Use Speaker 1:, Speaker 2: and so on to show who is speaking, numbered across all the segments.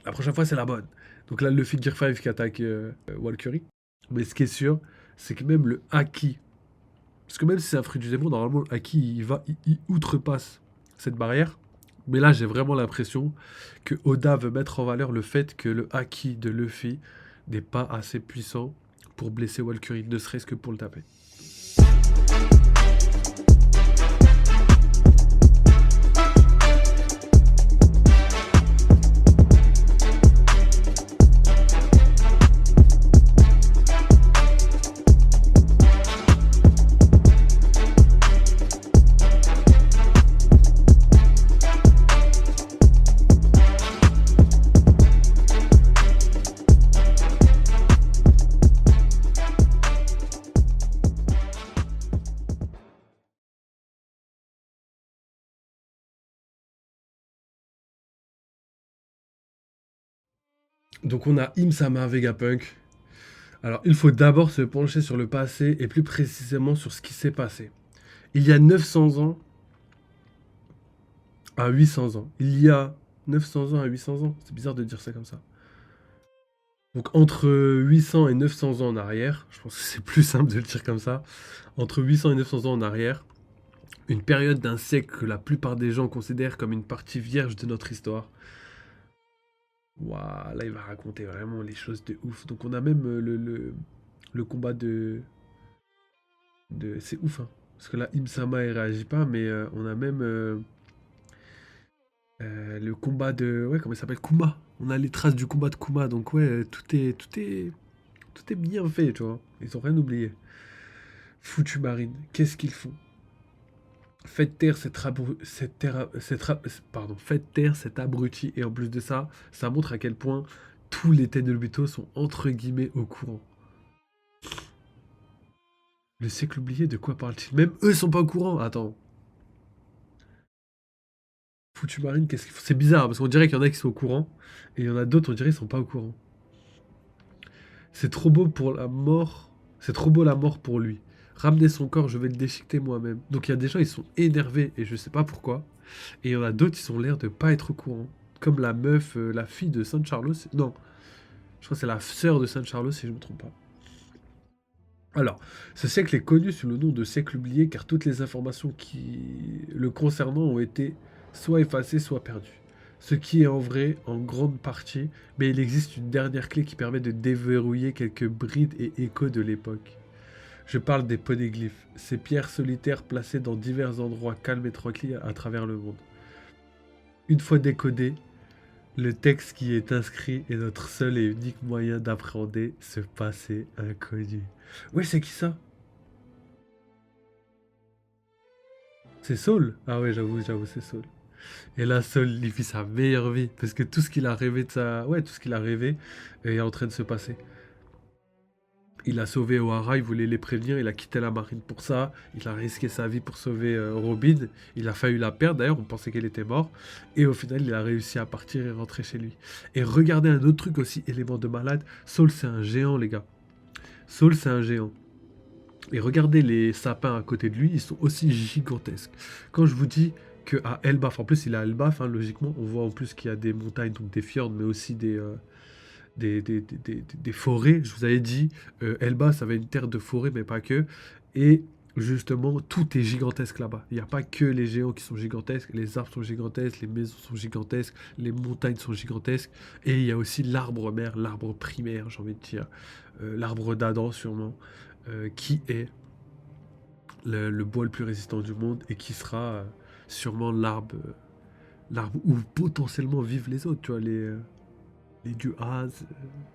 Speaker 1: La prochaine fois, c'est la bonne. Donc là, Luffy Gear 5 qui attaque Valkyrie. Mais ce qui est sûr, c'est que même le Haki, parce que même si c'est un fruit du démon, normalement, le Haki, il outrepasse cette barrière. Mais là, j'ai vraiment l'impression que Oda veut mettre en valeur le fait que le Haki de Luffy n'est pas assez puissant pour blesser Valkyrie, ne serait-ce que pour le taper. Donc on a Im-sama Vegapunk. Alors il faut d'abord se pencher sur le passé et plus précisément sur ce qui s'est passé. Il y a 900 ans à 800 ans. Il y a 900 ans à 800 ans. C'est bizarre de dire ça comme ça. Donc entre 800 et 900 ans en arrière, je pense que c'est plus simple de le dire comme ça, entre 800 et 900 ans en arrière, une période d'un siècle que la plupart des gens considèrent comme une partie vierge de notre histoire. Waouh, là il va raconter vraiment les choses de ouf. Donc on a même le combat C'est ouf, hein. Parce que là, Im-sama il réagit pas, mais on a même le combat de... Ouais, comment il s'appelle? Kuma. On a les traces du combat de Kuma, donc ouais, tout est bien fait, tu vois. Ils ont rien oublié. Foutu marine, qu'est-ce qu'ils font? Faites taire faites taire cet abruti, et en plus de ça, ça montre à quel point tous les Tenryubito sont entre guillemets au courant. Le siècle oublié, de quoi parle-t-il? Même eux sont pas au courant. Attends. Foutu marine, qu'est-ce qu'ils font? C'est bizarre, parce qu'on dirait qu'il y en a qui sont au courant, et il y en a d'autres, on dirait, qui sont pas au courant. C'est trop beau pour la mort. C'est trop beau la mort pour lui. Ramener son corps, je vais le déchiqueter moi-même. Donc il y a des gens, ils sont énervés, et je sais pas pourquoi. Et il y en a d'autres, ils ont l'air de pas être au courant. Comme la meuf, la fille de San Carlos. Non, je crois que c'est la sœur de San Carlos, si je me trompe pas. Alors, ce siècle est connu sous le nom de siècle oublié car toutes les informations qui le concernant ont été soit effacées, soit perdues. Ce qui est en vrai en grande partie, mais il existe une dernière clé qui permet de déverrouiller quelques brides et échos de l'époque. Je parle des poneglyphes, ces pierres solitaires placées dans divers endroits calmes et tranquilles à travers le monde. Une fois décodées, le texte qui est inscrit est notre seul et unique moyen d'appréhender ce passé inconnu. Ouais, c'est qui ça? C'est Saul? Ah ouais, j'avoue, c'est Saul. Et là, Saul, il vit sa meilleure vie. Parce que tout ce qu'il a rêvé de sa... Ouais, tout ce qu'il a rêvé est en train de se passer. Il a sauvé O'Hara, il voulait les prévenir, il a quitté la marine pour ça. Il a risqué sa vie pour sauver Robin. Il a failli la perdre, d'ailleurs, on pensait qu'elle était morte. Et au final, il a réussi à partir et rentrer chez lui. Et regardez un autre truc aussi, élément de malade. Saul, c'est un géant, les gars. Saul, c'est un géant. Et regardez les sapins à côté de lui, ils sont aussi gigantesques. Quand je vous dis qu'à Elbaf, en plus il est à Elbaf, hein, logiquement, on voit en plus qu'il y a des montagnes, donc des fjords, mais aussi des forêts. Je vous avais dit, Elbaf, ça avait une terre de forêt, mais pas que. Et justement, tout est gigantesque là-bas. Il n'y a pas que les géants qui sont gigantesques, les arbres sont gigantesques, les maisons sont gigantesques, les montagnes sont gigantesques. Et il y a aussi l'arbre mère, l'arbre primaire, j'ai envie de dire, l'arbre d'Adam sûrement, qui est le bois le plus résistant du monde et qui sera sûrement l'arbre où potentiellement vivent les autres, tu vois, les dieux As,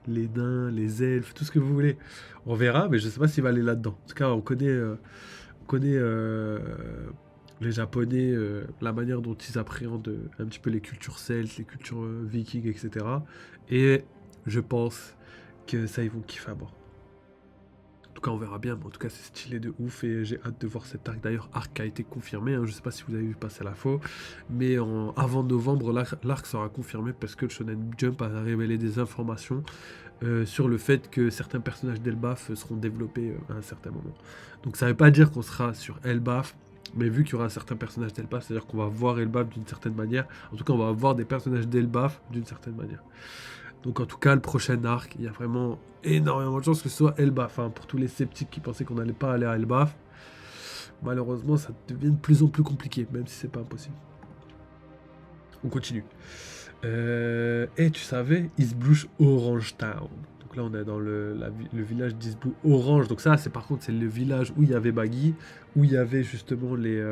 Speaker 1: les nains, les elfes, tout ce que vous voulez. On verra, mais je sais pas s'il va aller là-dedans. En tout cas, on connaît les Japonais, la manière dont ils appréhendent un petit peu les cultures celtes, les cultures vikings, etc. Et je pense que ça, ils vont kiffer à mort. En tout cas, on verra bien, mais en tout cas, c'est stylé de ouf et j'ai hâte de voir cet arc. D'ailleurs, arc a été confirmé, hein, je sais pas si vous avez vu passer l'info, mais avant novembre, l'arc sera confirmé parce que le Shonen Jump a révélé des informations sur le fait que certains personnages d'Elbaf seront développés à un certain moment. Donc ça veut pas dire qu'on sera sur Elbaf Mais vu qu'il y aura un certain personnage d'Elbaf, c'est-à-dire qu'on va voir Elbaf d'une certaine manière. En tout cas, on va voir des personnages d'Elbaf d'une certaine manière. Donc en tout cas, le prochain arc, il y a vraiment énormément de chances que ce soit Elbaf. Hein. Pour tous les sceptiques qui pensaient qu'on n'allait pas aller à Elbaf, malheureusement, ça devient de plus en plus compliqué, même si c'est pas impossible. On continue. Et tu savais, Eastblush Orange Town. Donc là, on est dans le village d'Eastblue Orange. Donc ça, c'est par contre, c'est le village où il y avait Baggy, où il y avait justement les...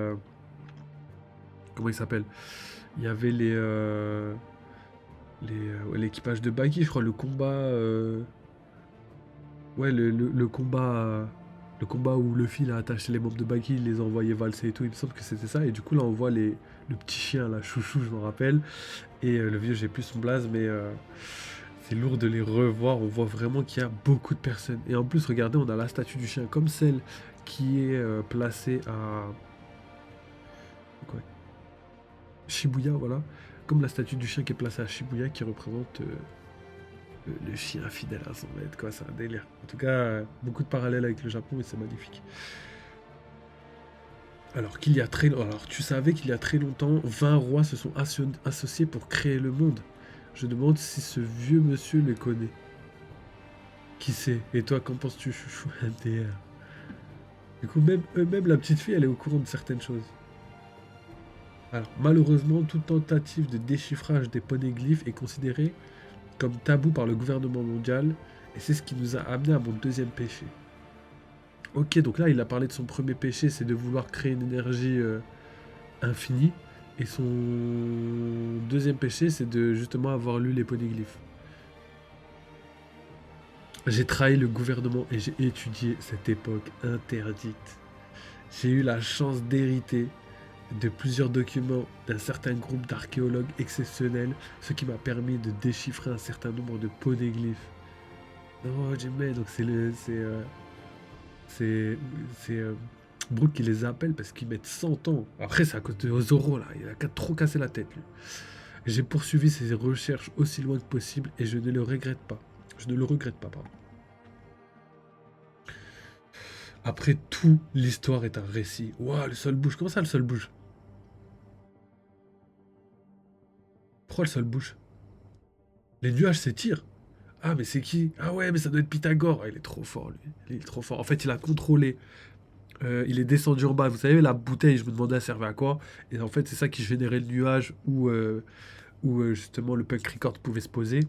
Speaker 1: comment ils s'appellent? Il y avait l'équipage de Baggy, je crois, le combat... ouais, le combat... Le combat où Luffy il a attaché les membres de Baggy, il les a envoyés valser et tout, il me semble que c'était ça. Et du coup, là, on voit le petit chien, là, Chouchou, je me rappelle. Et le vieux, j'ai plus son blaze, mais c'est lourd de les revoir. On voit vraiment qu'il y a beaucoup de personnes. Et en plus, regardez, on a la statue du chien, comme celle qui est placée à quoi, Shibuya, voilà. Comme la statue du chien qui est placée à Shibuya, qui représente le chien fidèle à son maître, quoi. C'est un délire. En tout cas, beaucoup de parallèles avec le Japon, et c'est magnifique. Alors tu savais qu'il y a très longtemps, 20 rois se sont associés pour créer le monde. Je demande si ce vieux monsieur le connaît. Qui c'est? Et toi, qu'en penses-tu, chouchou? MDR. Du coup, même eux-mêmes, la petite fille, elle est au courant de certaines choses. Alors, malheureusement, toute tentative de déchiffrage des poneglyphes est considérée comme tabou par le gouvernement mondial, et c'est ce qui nous a amené à mon deuxième péché. Ok, donc là, il a parlé de son premier péché, c'est de vouloir créer une énergie infinie, et son deuxième péché, c'est de justement avoir lu les poneglyphes. J'ai trahi le gouvernement et j'ai étudié cette époque interdite. J'ai eu la chance d'hériter de plusieurs documents d'un certain groupe d'archéologues exceptionnels, ce qui m'a permis de déchiffrer un certain nombre de poneglyphes. Oh, Jimmy, donc c'est Brooke qui les appelle parce qu'ils mettent 100 ans. Après, c'est à cause de Zoro, là. Il a trop cassé la tête, lui. J'ai poursuivi ces recherches aussi loin que possible et je ne le regrette pas. Je ne le regrette pas, pardon. Après tout, l'histoire est un récit. Waouh, le sol bouge. Comment ça, le sol bouge? Pourquoi le sol bouge? Les nuages s'étirent. Ah, mais c'est qui? Ah ouais, mais ça doit être Pythagore. Ah, il est trop fort, lui. Il est trop fort. En fait, il a contrôlé. Il est descendu en bas. Vous savez, la bouteille, je me demandais, elle servait à quoi? Et en fait, c'est ça qui générait le nuage où justement le Punk Record pouvait se poser.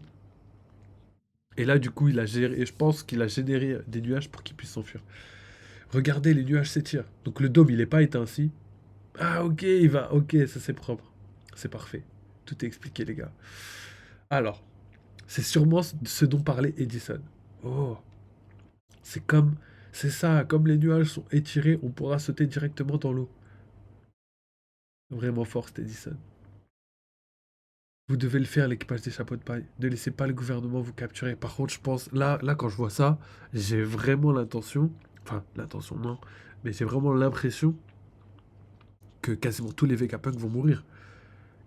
Speaker 1: Et là, du coup, il a géré. Et je pense qu'il a généré des nuages pour qu'ils puissent s'enfuir. Regardez, les nuages s'étirent. Donc le dôme, il est pas éteint ainsi. Ah, ok, il va. Ok, ça c'est propre. C'est parfait. Tout est expliqué, les gars. Alors, c'est sûrement ce dont parlait Edison. Oh, c'est comme. C'est ça, comme les nuages sont étirés, on pourra sauter directement dans l'eau. Vraiment fort, cet Edison. Vous devez le faire, l'équipage des chapeaux de paille. Ne laissez pas le gouvernement vous capturer. Par contre, je pense, là quand je vois ça, j'ai vraiment l'intention. Enfin, l'intention, non. Mais j'ai vraiment l'impression que quasiment tous les Vegapunk vont mourir.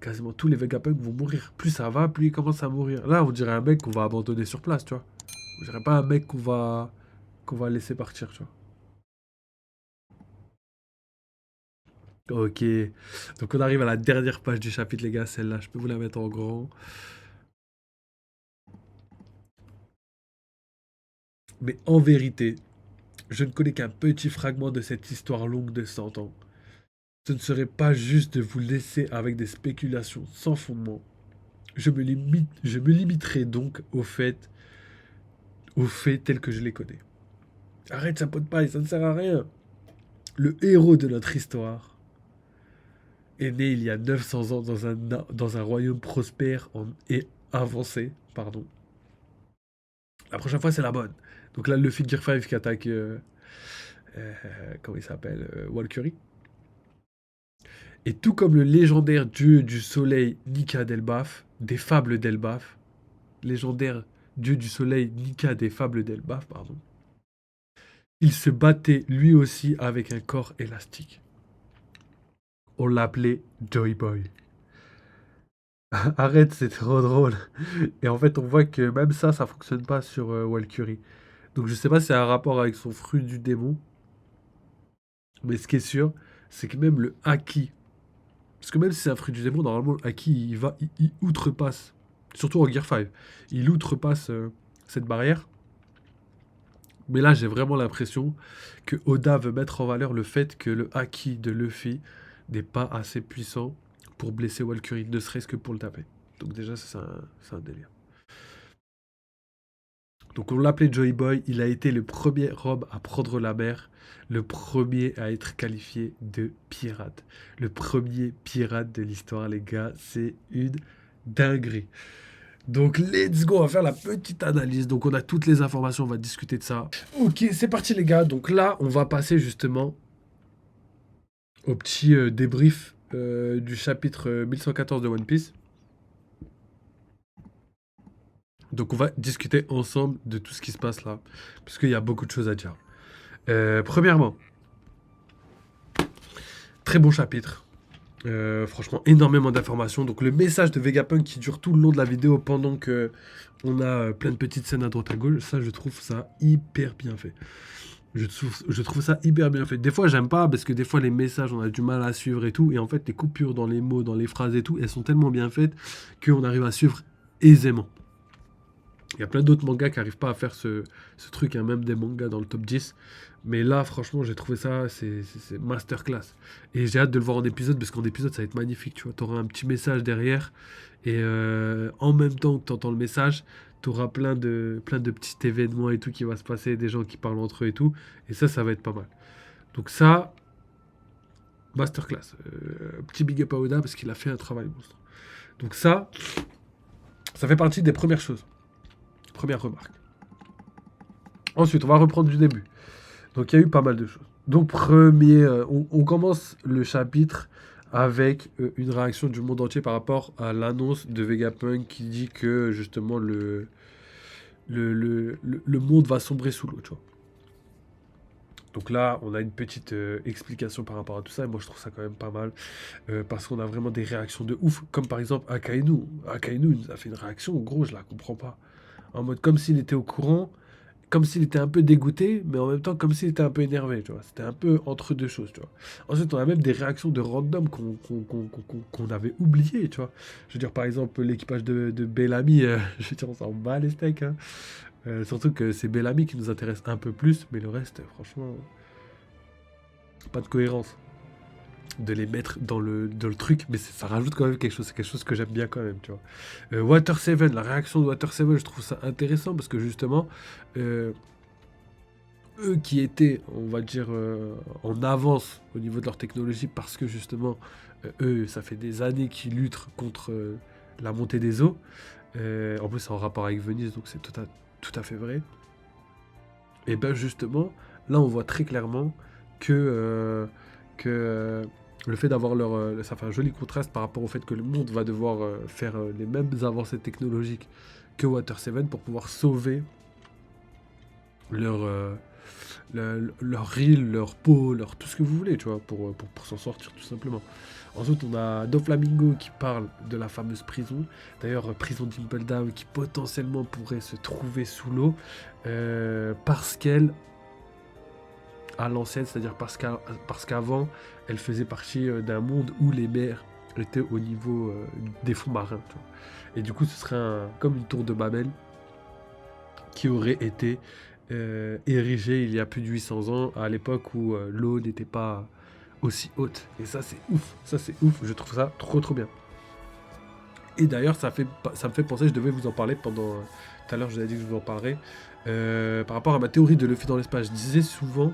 Speaker 1: Quasiment tous les Vegapunk vont mourir. Plus ça va, plus ils commencent à mourir. Là, on dirait un mec qu'on va abandonner sur place, tu vois. On dirait pas un mec qu'on va laisser partir, tu vois. Ok. Donc on arrive à la dernière page du chapitre, les gars. Celle-là, je peux vous la mettre en grand. Mais en vérité, je ne connais qu'un petit fragment de cette histoire longue de 100 ans. Ce ne serait pas juste de vous laisser avec des spéculations sans fondement. Je me limiterai donc aux faits tels que je les connais. Arrête, chapeau de paille, ça ne sert à rien. Le héros de notre histoire est né il y a 900 ans dans un royaume prospère et avancé. Pardon. La prochaine fois, c'est la bonne. Donc là, le Luffy Gear 5 qui attaque. Comment il s'appelle Walkyrie. Et tout comme le légendaire dieu du soleil Nika d'Elbaf, des fables d'Elbaf, légendaire dieu du soleil Nika des fables d'Elbaf, pardon, il se battait lui aussi avec un corps élastique. On l'appelait Joy Boy. Arrête, c'est trop drôle. Et en fait, on voit que même ça fonctionne pas sur Walkyrie. Donc je sais pas si c'est un rapport avec son fruit du démon, mais ce qui est sûr, c'est que même le haki, parce que même si c'est un fruit du démon, normalement le haki il outrepasse, surtout en Gear 5, il outrepasse cette barrière. Mais là, j'ai vraiment l'impression que Oda veut mettre en valeur le fait que le haki de Luffy n'est pas assez puissant pour blesser Walkyrie, ne serait-ce que pour le taper. Donc déjà, ça, c'est un délire. Donc on l'appelait Joy Boy, il a été le premier homme à prendre la mer, le premier à être qualifié de pirate. Le premier pirate de l'histoire, les gars, c'est une dinguerie. Donc let's go, on va faire la petite analyse. Donc on a toutes les informations, on va discuter de ça. Ok, c'est parti les gars. Donc là, on va passer justement au petit débrief du chapitre 1114 de One Piece. Donc on va discuter ensemble de tout ce qui se passe là, parce qu'il y a beaucoup de choses à dire. Premièrement, très bon chapitre. Franchement, énormément d'informations. Donc le message de Vegapunk qui dure tout le long de la vidéo pendant que on a plein de petites scènes à droite à gauche, ça je trouve ça hyper bien fait. Je trouve ça hyper bien fait. Des fois j'aime pas parce que des fois les messages on a du mal à suivre et tout. Et en fait les coupures dans les mots, dans les phrases et tout, elles sont tellement bien faites qu'on arrive à suivre aisément. Il y a plein d'autres mangas qui n'arrivent pas à faire ce truc, hein, même des mangas dans le top 10. Mais là, franchement, j'ai trouvé ça, c'est masterclass. Et j'ai hâte de le voir en épisode, parce qu'en épisode, ça va être magnifique, tu vois. Tu auras un petit message derrière, et en même temps que tu entends le message, tu auras plein de petits événements et tout qui va se passer, des gens qui parlent entre eux et tout. Et ça va être pas mal. Donc ça, masterclass. Petit big up à Oda, parce qu'il a fait un travail monstre. Donc ça fait partie des premières choses. Première remarque. Ensuite, on va reprendre du début. Donc, il y a eu pas mal de choses. Donc, on commence le chapitre avec une réaction du monde entier par rapport à l'annonce de Vegapunk qui dit que justement le monde va sombrer sous l'eau, tu vois. Donc là, on a une petite explication par rapport à tout ça, et moi je trouve ça quand même pas mal, parce qu'on a vraiment des réactions de ouf, comme par exemple Akainu. Akainu il nous a fait une réaction, gros, je la comprends pas. En mode comme s'il était au courant, comme s'il était un peu dégoûté, mais en même temps comme s'il était un peu énervé, tu vois. C'était un peu entre deux choses, tu vois. Ensuite, on a même des réactions de random qu'on avait oubliées, tu vois. Je veux dire, par exemple, l'équipage de Bellamy, je veux dire, on s'en bat les steaks, hein. Surtout que c'est Bellamy qui nous intéresse un peu plus, mais le reste, franchement, pas de cohérence de les mettre dans le truc, mais ça rajoute quand même quelque chose. C'est quelque chose que j'aime bien quand même, tu vois. Water 7, la réaction de Water 7, je trouve ça intéressant parce que justement, euh, eux qui étaient, on va dire, en avance au niveau de leur technologie parce que justement, eux, ça fait des années qu'ils luttent contre la montée des eaux. En plus, c'est en rapport avec Venise, donc c'est tout à fait vrai. Et ben justement, là, on voit très clairement que le fait d'avoir ça fait un joli contraste par rapport au fait que le monde va devoir faire les mêmes avancées technologiques que Water 7 pour pouvoir sauver leur, leur île, leur peau, leur tout ce que vous voulez, tu vois, pour s'en sortir tout simplement. Ensuite, on a Doflamingo qui parle de la fameuse prison. D'ailleurs, prison d'Impel Down qui potentiellement pourrait se trouver sous l'eau parce qu'elle à l'ancienne, c'est-à-dire parce qu'avant, elle faisait partie d'un monde où les mers étaient au niveau des fonds marins. Tu vois. Et du coup, ce serait comme une tour de Babel qui aurait été érigée il y a plus de 800 ans, à l'époque où l'eau n'était pas aussi haute. Et ça, c'est ouf. Ça, c'est ouf. Je trouve ça trop, trop bien. Et d'ailleurs, ça me fait penser, je devais vous en parler pendant... tout à l'heure, je vous avais dit que je vous en parlerais. Par rapport à ma théorie de Luffy dans l'espace, je disais souvent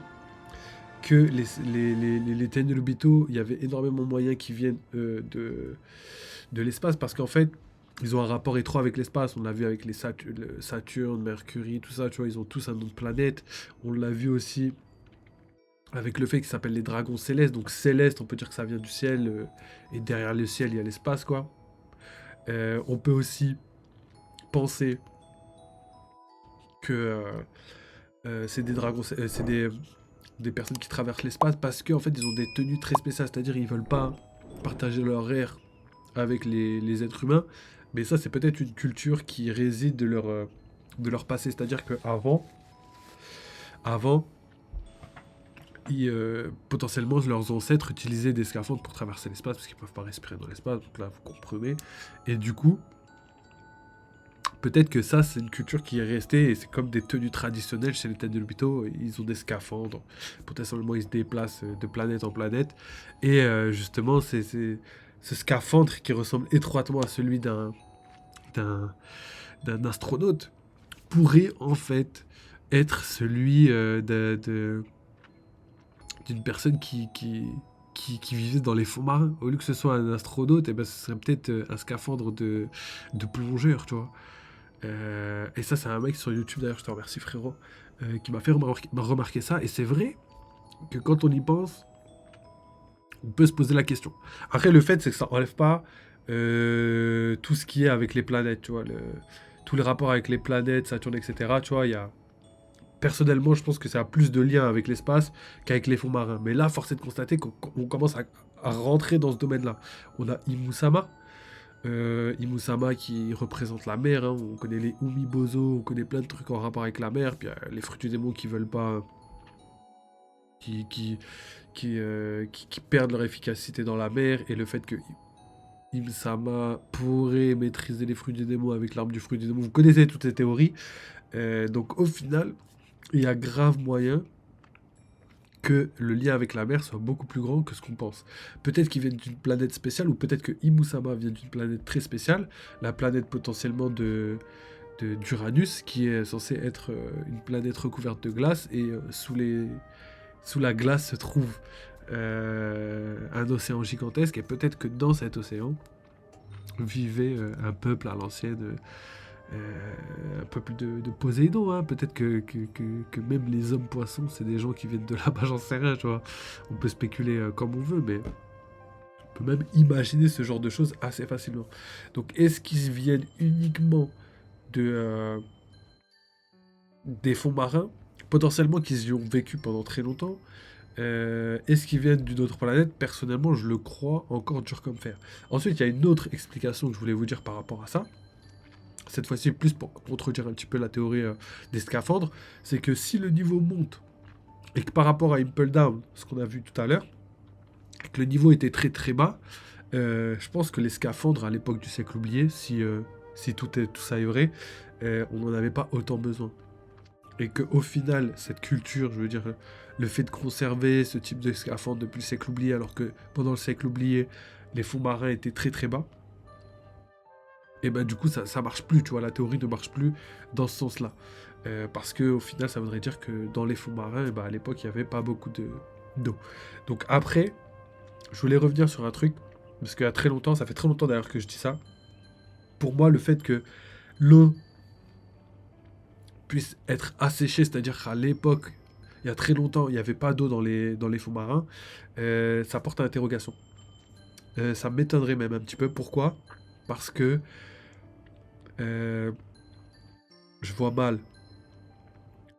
Speaker 1: que les Tenryubito, il y avait énormément de moyens qui viennent de l'espace, parce qu'en fait, ils ont un rapport étroit avec l'espace. On l'a vu avec les Saturne, Mercury, tout ça, tu vois, ils ont tous un nom de planète. On l'a vu aussi avec le fait qu'ils s'appellent les dragons célestes. Donc céleste, on peut dire que ça vient du ciel, et derrière le ciel, il y a l'espace, quoi. On peut aussi penser que c'est des dragons, c'est des personnes qui traversent l'espace parce qu'en fait ils ont des tenues très spéciales, c'est-à-dire ils veulent pas partager leur air avec les êtres humains, mais ça c'est peut-être une culture qui réside de leur passé, c'est-à-dire que avant potentiellement leurs ancêtres utilisaient des scaphandres pour traverser l'espace parce qu'ils peuvent pas respirer dans l'espace, donc là vous comprenez. Et du coup, peut-être que ça c'est une culture qui est restée et c'est comme des tenues traditionnelles chez les têtes de l'hôpital, ils ont des scaphandres, potentiellement ils se déplacent de planète en planète et justement c'est ce scaphandre qui ressemble étroitement à celui d'un d'un astronaute pourrait en fait être celui d'une personne qui vivait dans les fonds marins. Au lieu que ce soit un astronaute, eh ben, ce serait peut-être un scaphandre de plongeur, tu vois. Et ça, c'est un mec sur YouTube, d'ailleurs, je te remercie, frérot, qui m'a fait remarquer ça. Et c'est vrai que quand on y pense, on peut se poser la question. Après, le fait, c'est que ça enlève pas tout ce qui est avec les planètes, tu vois. Tous les rapports avec les planètes, Saturne, etc. Tu vois, il y a personnellement, je pense que ça a plus de liens avec l'espace qu'avec les fonds marins. Mais là, force est de constater qu'on commence à rentrer dans ce domaine-là. On a Imusama. Imusama qui représente la mer. Hein. On connaît les Umibozo, on connaît plein de trucs en rapport avec la mer. Puis les fruits du démon qui veulent pas. Qui, qui, qui perdent leur efficacité dans la mer. Et le fait que Imusama pourrait maîtriser les fruits du démon avec l'arme du fruit du démon. Vous connaissez toutes ces théories. Donc au final, il y a grave moyen que le lien avec la mer soit beaucoup plus grand que ce qu'on pense. Peut-être qu'ils viennent d'une planète spéciale, ou peut-être que Imusama vient d'une planète très spéciale, la planète potentiellement d'Uranus, qui est censée être une planète recouverte de glace, et sous la glace se trouve un océan gigantesque, et peut-être que dans cet océan vivait un peuple à l'ancienne, un peu plus de Poséidon, hein. Peut-être que même les hommes poissons, c'est des gens qui viennent de là-bas, j'en sais rien, tu vois. On peut spéculer comme on veut, mais on peut même imaginer ce genre de choses assez facilement. Donc, est-ce qu'ils viennent uniquement de, des fonds marins, potentiellement qu'ils y ont vécu pendant très longtemps? Est-ce qu'ils viennent d'une autre planète? Personnellement, je le crois encore dur comme fer. Ensuite, il y a une autre explication que je voulais vous dire par rapport à ça. Cette fois-ci plus pour contredire un petit peu la théorie des scaphandres, c'est que si le niveau monte et que par rapport à Impel Down, ce qu'on a vu tout à l'heure, que le niveau était très très bas, je pense que les scaphandres à l'époque du siècle oublié, si tout ça est vrai, on n'en avait pas autant besoin. Et qu'au final, cette culture, je veux dire, le fait de conserver ce type de scaphandre depuis le siècle oublié, alors que pendant le siècle oublié, les fonds marins étaient très très bas, et ben du coup ça marche plus, tu vois, la théorie ne marche plus dans ce sens-là. Parce que au final ça voudrait dire que dans les fonds marins, à l'époque il n'y avait pas beaucoup d'eau. Donc après, je voulais revenir sur un truc, parce qu'il y a très longtemps, ça fait très longtemps d'ailleurs que je dis ça, pour moi le fait que l'eau puisse être asséchée, c'est-à-dire qu'à l'époque, il y a très longtemps, il n'y avait pas d'eau dans les fonds marins, ça porte à interrogation. Ça m'étonnerait même un petit peu, pourquoi? Parce que euh, je vois mal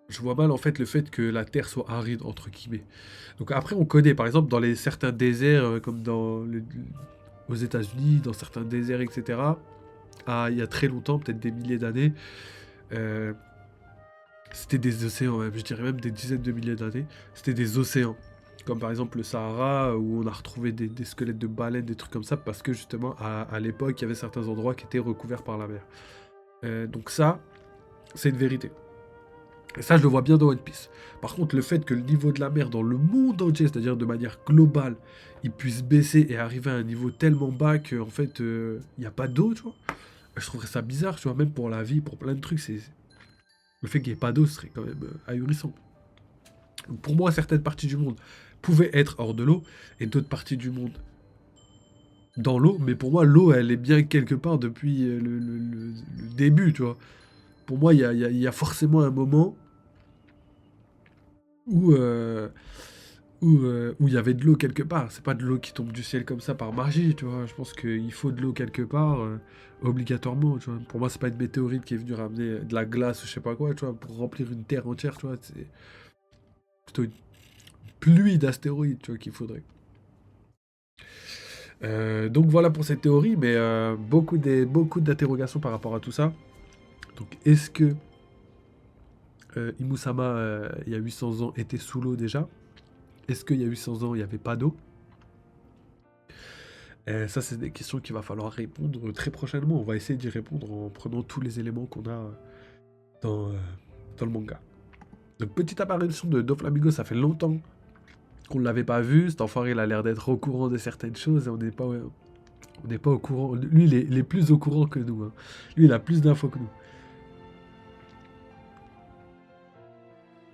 Speaker 1: je vois mal en fait le fait que la Terre soit aride entre guillemets. Donc après on connaît par exemple dans certains déserts comme aux États-Unis, dans certains déserts etc. Il y a très longtemps, peut-être des milliers d'années, euh, c'était des océans même, je dirais même des dizaines de milliers d'années, c'était des océans. Comme par exemple le Sahara où on a retrouvé des squelettes de baleines, des trucs comme ça parce que justement à l'époque il y avait certains endroits qui étaient recouverts par la mer. Donc ça, c'est une vérité. Et ça, je le vois bien dans One Piece. Par contre, le fait que le niveau de la mer dans le monde entier, c'est-à-dire de manière globale, il puisse baisser et arriver à un niveau tellement bas qu'en fait, il n'y a pas d'eau, tu vois. Je trouverais ça bizarre, tu vois, même pour la vie, pour plein de trucs. Le fait qu'il n'y ait pas d'eau serait quand même ahurissant. Donc, pour moi, certaines parties du monde pouvaient être hors de l'eau et d'autres parties du monde dans l'eau. Mais pour moi, l'eau, elle est bien quelque part depuis le début, tu vois. Pour moi, il y a forcément un moment où où il y avait de l'eau quelque part. C'est pas de l'eau qui tombe du ciel comme ça par magie, tu vois. Je pense qu'il faut de l'eau quelque part, obligatoirement, tu vois. Pour moi, c'est pas une météorite qui est venue ramener de la glace ou je sais pas quoi, tu vois, pour remplir une terre entière, tu vois. C'est plutôt une pluie d'astéroïdes, tu vois, qu'il faudrait. Donc voilà pour cette théorie, mais beaucoup d'interrogations par rapport à tout ça. Donc est-ce que Imusama, il y a 800 ans, était sous l'eau déjà? Est-ce qu'il y a eu 100 ans, il n'y avait pas d'eau? Ça, c'est des questions qu'il va falloir répondre très prochainement. On va essayer d'y répondre en prenant tous les éléments qu'on a dans, euh, dans le manga. Donc, petite apparition de Doflamingo, ça fait longtemps qu'on ne l'avait pas vu. Cet enfoiré, il a l'air d'être au courant de certaines choses et on n'est pas au courant. Lui, il est plus au courant que nous, hein. Lui, il a plus d'infos que nous.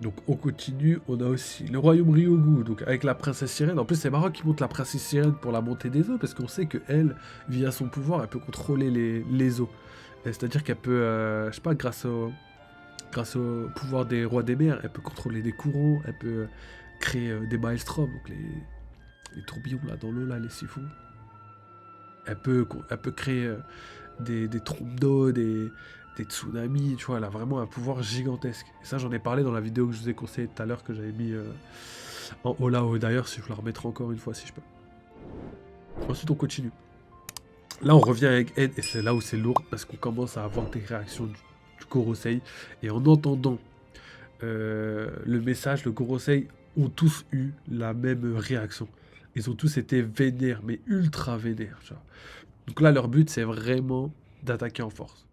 Speaker 1: Donc on continue, on a aussi le royaume Ryogu, donc avec la princesse sirène. En plus c'est marrant qu'il monte la princesse sirène pour la montée des eaux, parce qu'on sait que elle, via son pouvoir, elle peut contrôler les eaux. C'est-à-dire qu'elle peut, je sais pas, grâce au pouvoir des rois des mers, elle peut contrôler des courants, elle peut créer des maelstroms, donc les tourbillons là dans l'eau, là, les siphons. Elle peut créer des trombes d'eau, des tsunamis, tu vois, elle a vraiment un pouvoir gigantesque. Et ça, j'en ai parlé dans la vidéo que je vous ai conseillé tout à l'heure, que j'avais mis en haut là-haut. D'ailleurs, si je la remettrai encore une fois, si je peux. Ensuite, on continue. Là, on revient avec Ed, et c'est là où c'est lourd, parce qu'on commence à avoir des réactions du Gorosei. Et en entendant le message, le Gorosei ont tous eu la même réaction. Ils ont tous été vénères, mais ultra vénères, tu vois. Donc là, leur but, c'est vraiment d'attaquer en force.